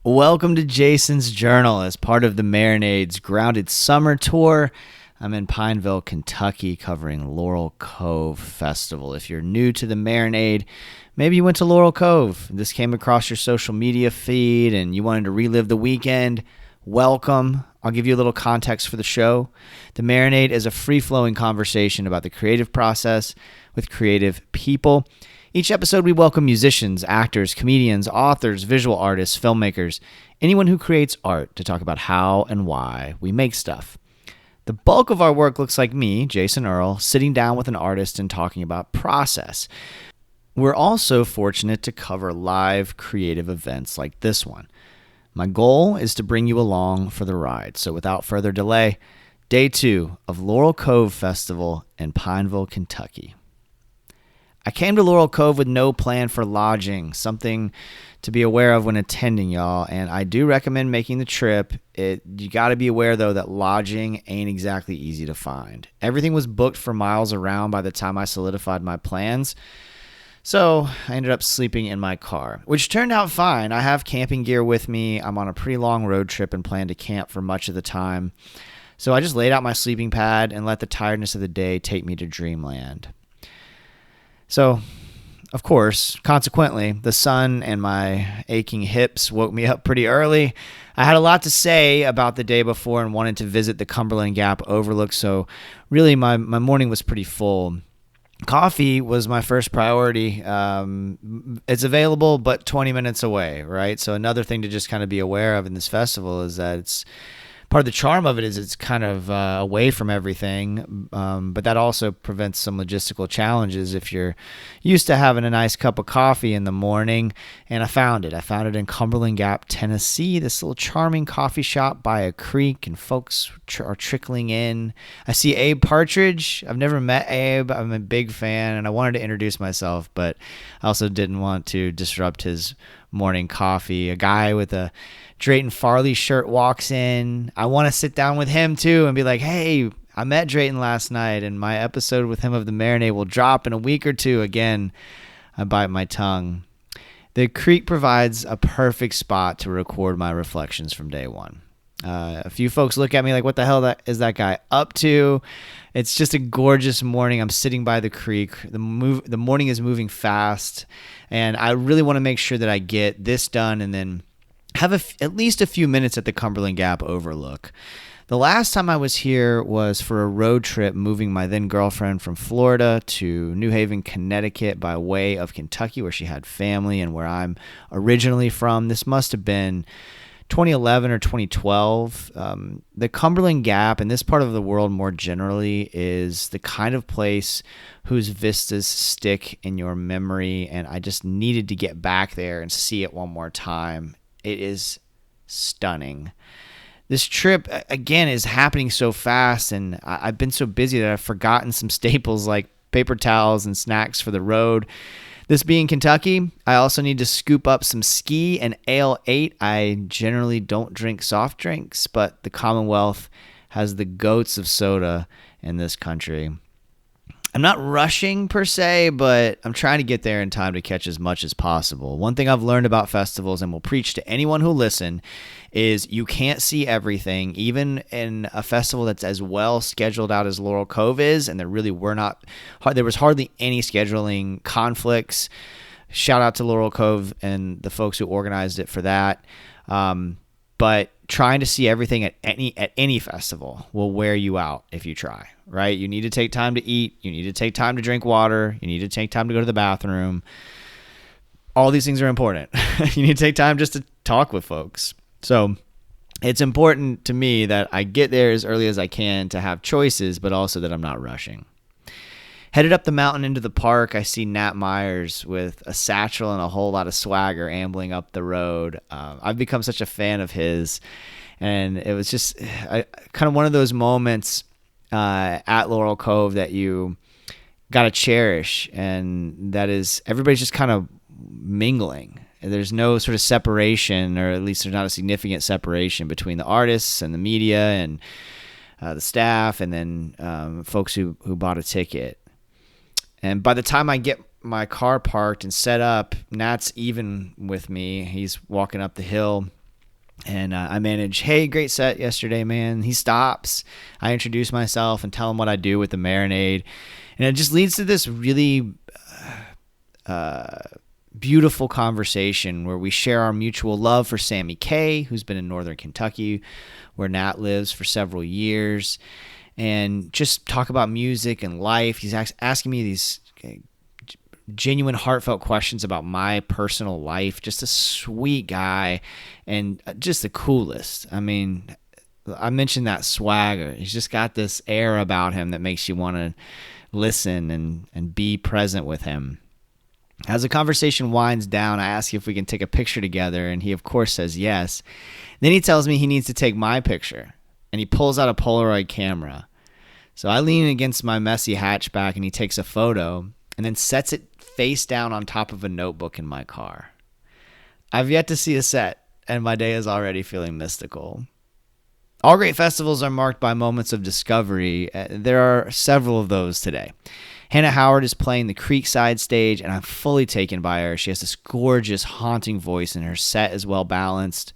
Welcome to Jason's Journal as part of the Marinade's Grounded Summer Tour. I'm in Pineville, Kentucky, covering Laurel Cove Festival. If you're new to the Marinade, maybe you went to Laurel Cove. This came across your social media feed and you wanted to relive the weekend. Welcome. I'll give you a little context for the show. The Marinade is a free-flowing conversation about the creative process with creative people. Each episode, we welcome musicians, actors, comedians, authors, visual artists, filmmakers, anyone who creates art to talk about how and why we make stuff. The bulk of our work looks like me, Jason Earle, sitting down with an artist and talking about process. We're also fortunate to cover live creative events like this one. My goal is to bring you along for the ride. So without further delay, day 2 of Laurel Cove Festival in Pineville, Kentucky. I came to Laurel Cove with no plan for lodging, something to be aware of when attending, y'all, and I do recommend making the trip. You got to be aware, though, that lodging ain't exactly easy to find. Everything was booked for miles around by the time I solidified my plans, so I ended up sleeping in my car, which turned out fine. I have camping gear with me. I'm on a pretty long road trip and plan to camp for much of the time, so I just laid out my sleeping pad and let the tiredness of the day take me to dreamland. So, of course, consequently, the sun and my aching hips woke me up pretty early. I had a lot to say about the day before and wanted to visit the Cumberland Gap Overlook, so really my morning was pretty full. Coffee was my first priority. It's available, but 20 minutes away, right? So another thing to just kind of be aware of in this festival is that it's part of the charm of it is it's kind of away from everything, but that also prevents some logistical challenges if you're used to having a nice cup of coffee in the morning. And I found it in Cumberland Gap, Tennessee, this little charming coffee shop by a creek, and folks are trickling in. I see Abe Partridge. I've never met Abe. I'm a big fan, and I wanted to introduce myself, but I also didn't want to disrupt his morning coffee. A guy with a Drayton Farley shirt walks in. I want to sit down with him too and be like, hey, I met Drayton last night and my episode with him of the Marinade will drop in a week or two. Again, I bite my tongue. The creek provides a perfect spot to record my reflections from day one. A few folks look at me like, what the hell is that guy up to? It's just a gorgeous morning. I'm sitting by the creek. The morning is moving fast, and I really want to make sure that I get this done and then have at least a few minutes at the Cumberland Gap Overlook. The last time I was here was for a road trip moving my then girlfriend from Florida to New Haven, Connecticut by way of Kentucky, where she had family and where I'm originally from. This must have been 2011 or 2012. The Cumberland Gap and this part of the world more generally is the kind of place whose vistas stick in your memory, and I just needed to get back there and see it one more time. It is stunning. This trip, again, is happening so fast, and I've been so busy that I've forgotten some staples like paper towels and snacks for the road. This being Kentucky, I also need to scoop up some ski and Ale 8. I generally don't drink soft drinks, but the Commonwealth has the goats of soda in this country. I'm not rushing per se, but I'm trying to get there in time to catch as much as possible. One thing I've learned about festivals and will preach to anyone who listen is you can't see everything, even in a festival that's as well scheduled out as Laurel Cove is, and there was hardly any scheduling conflicts. Shout out to Laurel Cove and the folks who organized it for that. But trying to see everything at any festival will wear you out if you try, right? You need to take time to eat. You need to take time to drink water. You need to take time to go to the bathroom. All these things are important. You need to take time just to talk with folks. So it's important to me that I get there as early as I can to have choices, but also that I'm not rushing. Headed up the mountain into the park, I see Nat Myers with a satchel and a whole lot of swagger ambling up the road. I've become such a fan of his, and it was just kind of one of those moments at Laurel Cove that you got to cherish, and that is everybody's just kind of mingling. There's no sort of separation, or at least there's not a significant separation between the artists and the media and the staff, and then folks who bought a ticket. And by the time I get my car parked and set up, Nat's even with me. He's walking up the hill And I manage, hey, great set yesterday, man. He stops. I introduce myself and tell him what I do with the marinade. And it just leads to this really beautiful conversation where we share our mutual love for Sammy Kay, who's been in Northern Kentucky, where Nat lives for several years, and just talk about music and life. He's asking me these genuine, heartfelt questions about my personal life. Just a sweet guy and just the coolest. I mean, I mentioned that swagger. He's just got this air about him that makes you want to listen and be present with him. As the conversation winds down, I ask if we can take a picture together, and he, of course, says yes. Then he tells me he needs to take my picture, and he pulls out a Polaroid camera. So I lean against my messy hatchback, and he takes a photo and then sets it face down on top of a notebook in my car. I've yet to see a set, and my day is already feeling mystical. All great festivals are marked by moments of discovery. There are several of those today. Hannah Howard is playing the Creekside stage, and I'm fully taken by her. She has this gorgeous, haunting voice, and her set is well balanced.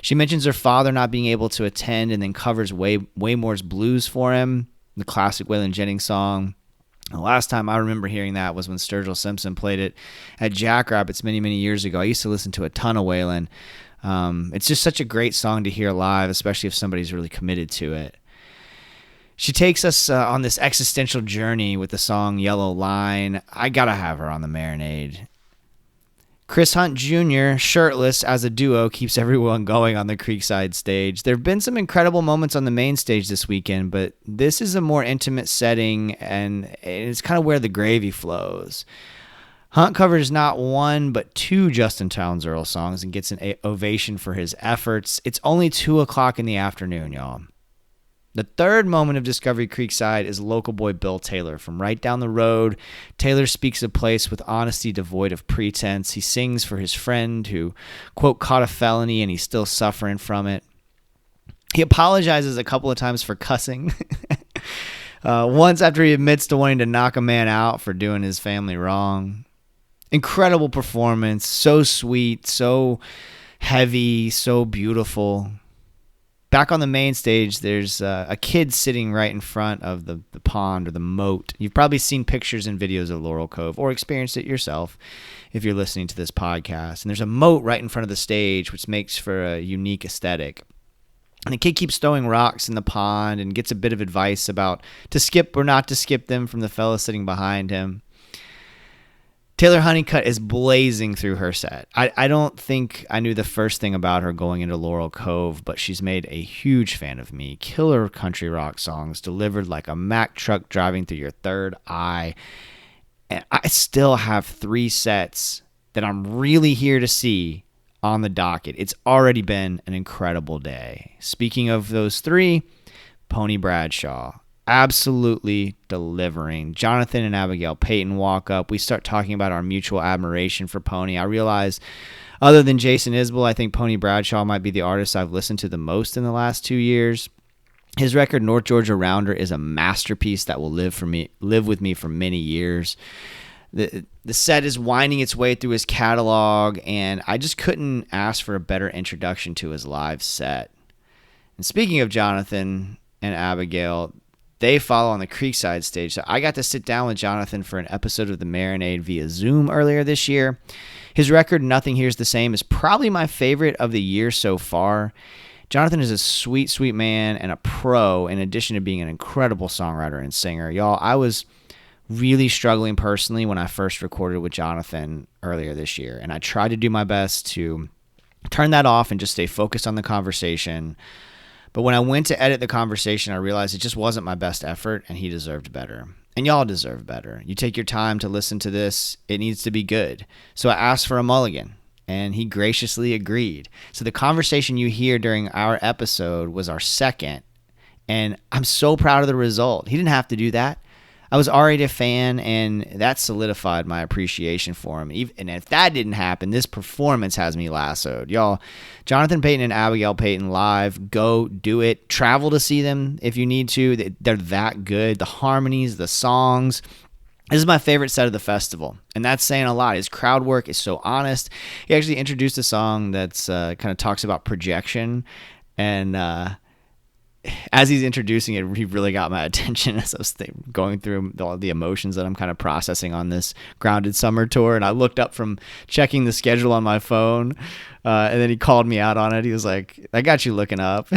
She mentions her father not being able to attend and then covers Waymore's Blues for him, the classic Waylon Jennings song. The last time I remember hearing that was when Sturgill Simpson played it at Jackrabbits many, many years ago. I used to listen to a ton of Waylon. It's just such a great song to hear live, especially if somebody's really committed to it. She takes us on this existential journey with the song Yellow Line. I gotta have her on the marinade. Chris Hunt Jr., shirtless as a duo, keeps everyone going on the Creekside stage. There have been some incredible moments on the main stage this weekend, but this is a more intimate setting, and it's kind of where the gravy flows. Hunt covers not one, but two Justin Townes Earle songs and gets an ovation for his efforts. It's only 2 o'clock in the afternoon, y'all. The third moment of Discovery Creekside is local boy Bill Taylor. From right down the road, Taylor speaks a place with honesty devoid of pretense. He sings for his friend who, quote, caught a felony and he's still suffering from it. He apologizes a couple of times for cussing. Once after he admits to wanting to knock a man out for doing his family wrong. Incredible performance. So sweet, so heavy, so beautiful. Back on the main stage, there's a kid sitting right in front of the pond or the moat. You've probably seen pictures and videos of Laurel Cove or experienced it yourself if you're listening to this podcast. And there's a moat right in front of the stage, which makes for a unique aesthetic. And the kid keeps throwing rocks in the pond and gets a bit of advice about to skip or not to skip them from the fella sitting behind him. Taylor Honeycutt is blazing through her set. I don't think I knew the first thing about her going into Laurel Cove, but she's made a huge fan of me. Killer country rock songs delivered like a Mack truck driving through your third eye. And I still have 3 sets that I'm really here to see on the docket. It's already been an incredible day. Speaking of those 3, Pony Bradshaw. Absolutely delivering. Jonathan and Abigail Payton walk up. We start talking about our mutual admiration for Pony. I realize, other than Jason Isbell, I think Pony Bradshaw might be the artist I've listened to the most in the last 2 years. His record, North Georgia Rounder, is a masterpiece that will live with me for many years. The set is winding its way through his catalog, and I just couldn't ask for a better introduction to his live set. And speaking of Jonathan and Abigail, they follow on the Creekside stage. So I got to sit down with Jonathan for an episode of The Marinade via Zoom earlier this year. His record, Nothing Here's the Same, is probably my favorite of the year so far. Jonathan is a sweet, sweet man and a pro, in addition to being an incredible songwriter and singer. Y'all, I was really struggling personally when I first recorded with Jonathan earlier this year, and I tried to do my best to turn that off and just stay focused on the conversation. But when I went to edit the conversation, I realized it just wasn't my best effort, and he deserved better. And y'all deserve better. You take your time to listen to this. It needs to be good. So I asked for a mulligan, and he graciously agreed. So the conversation you hear during our episode was our second, and I'm so proud of the result. He didn't have to do that. I was already a fan, and that solidified my appreciation for him. And if that didn't happen, this performance has me lassoed. Y'all, Jonathan Payton and Abigail Payton live, go do it. Travel to see them if you need to. They're that good. The harmonies, the songs, This is my favorite set of the festival, and that's saying a lot. His crowd work is so honest. He actually introduced a song that's kind of talks about projection, and as he's introducing it, he really got my attention as I was going through all the emotions that I'm kind of processing on this Grounded Summer Tour. And I looked up from checking the schedule on my phone, and then he called me out on it. He was like, "I got you looking up."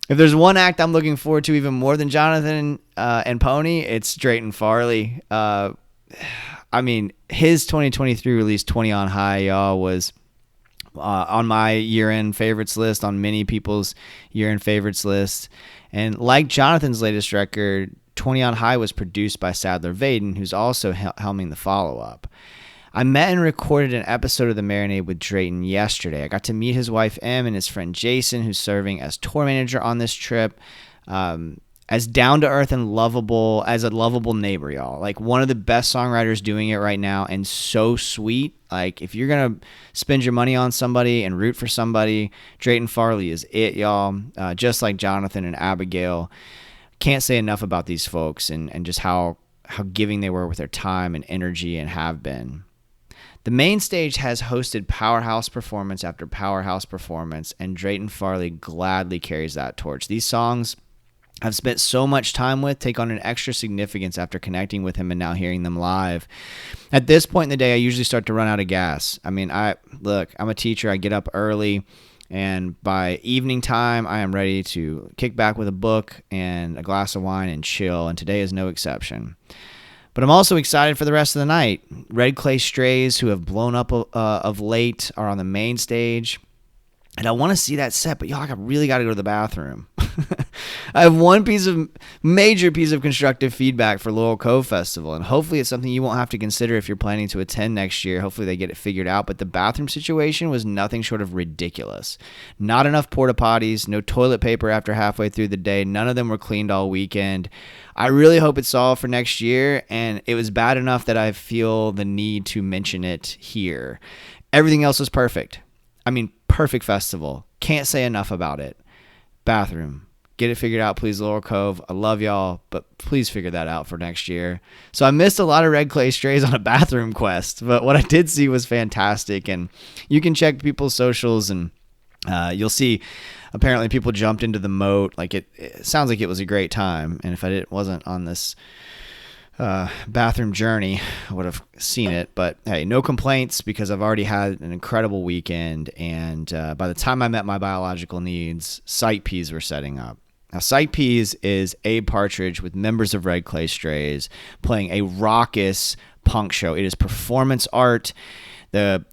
If there's one act I'm looking forward to even more than Jonathan and Pony, it's Drayton Farley. I mean, his 2023 release, 20 on High, y'all, was on my year-end favorites list, on many people's year-end favorites list. And like Jonathan's latest record, 20 on High was produced by Sadler Vaden, who's also helming the follow-up. I met and recorded an episode of The Marinade with Drayton yesterday. I got to meet his wife, Em, and his friend Jason, who's serving as tour manager on this trip. As down-to-earth and lovable as a lovable neighbor, y'all. Like, one of the best songwriters doing it right now, and so sweet. Like, if you're going to spend your money on somebody and root for somebody, Drayton Farley is it, y'all. Just like Jonathan and Abigail. Can't say enough about these folks and just how giving they were with their time and energy and have been. The main stage has hosted powerhouse performance after powerhouse performance, and Drayton Farley gladly carries that torch. These songs I've spent so much time with take on an extra significance after connecting with him and now hearing them live. At this point in the day, I usually start to run out of gas. I mean, I'm a teacher. I get up early, and by evening time, I am ready to kick back with a book and a glass of wine and chill, and today is no exception. But I'm also excited for the rest of the night. Red Clay Strays, who have blown up of late, are on the main stage. And I want to see that set, but y'all, I really got to go to the bathroom. I have one major piece of constructive feedback for Laurel Cove Festival, and hopefully it's something you won't have to consider if you're planning to attend next year. Hopefully they get it figured out, but the bathroom situation was nothing short of ridiculous. Not enough porta potties, no toilet paper after halfway through the day, none of them were cleaned all weekend. I really hope it's solved for next year, and it was bad enough that I feel the need to mention it here. Everything else was perfect. I mean, perfect festival. Can't say enough about it. Bathroom. Get it figured out, please, Laurel Cove. I love y'all, but please figure that out for next year. So I missed a lot of Red Clay Strays on a bathroom quest, but what I did see was fantastic. And you can check people's socials, and you'll see apparently people jumped into the moat. Like it sounds like it was a great time. And if I wasn't on this bathroom journey, I would have seen it. But hey, no complaints, because I've already had an incredible weekend. And by the time I met my biological needs, Sight Peas were setting up. Now, Sight Peas is Abe Partridge with members of Red Clay Strays playing a raucous punk show. It is performance art. The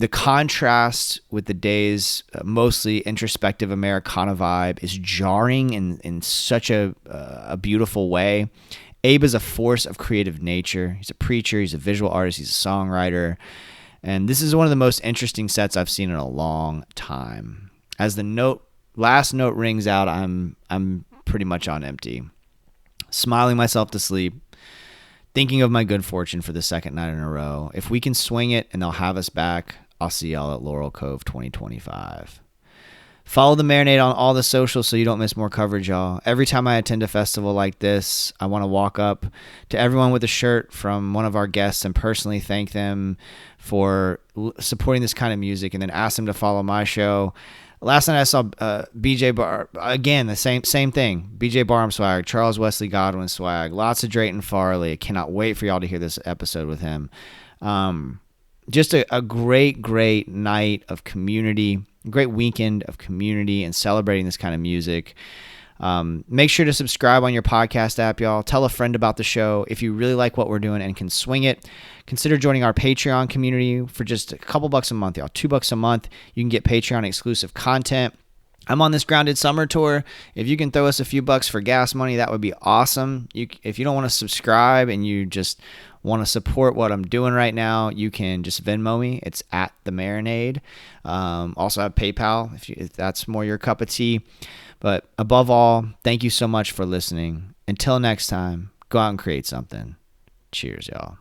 contrast with the day's mostly introspective Americana vibe is jarring in such a beautiful way. Abe is a force of creative nature. He's a preacher. He's a visual artist. He's a songwriter. And this is one of the most interesting sets I've seen in a long time. As the last note rings out, I'm pretty much on empty. Smiling myself to sleep, thinking of my good fortune for the second night in a row. If we can swing it and they'll have us back, I'll see y'all at Laurel Cove 2025. Follow The Marinade on all the socials so you don't miss more coverage, y'all. Every time I attend a festival like this, I want to walk up to everyone with a shirt from one of our guests and personally thank them for supporting this kind of music, and then ask them to follow my show. Last night I saw BJ Bar, again, the same thing. BJ Barham swag, Charles Wesley Godwin swag, lots of Drayton Farley. I cannot wait for y'all to hear this episode with him. Just a great night of community, great weekend of community and celebrating this kind of music. Make sure to subscribe on your podcast app, y'all. Tell a friend about the show. If you really like what we're doing and can swing it, consider joining our Patreon community for just a couple bucks a month, y'all. $2 a month. You can get Patreon exclusive content. I'm on this Grounded Summer Tour. If you can throw us a few bucks for gas money, that would be awesome. If you don't want to subscribe and you just want to support what I'm doing right now, you can just Venmo me. It's at The Marinade. Also have PayPal if that's more your cup of tea. But above all, thank you so much for listening. Until next time, go out and create something. Cheers, y'all.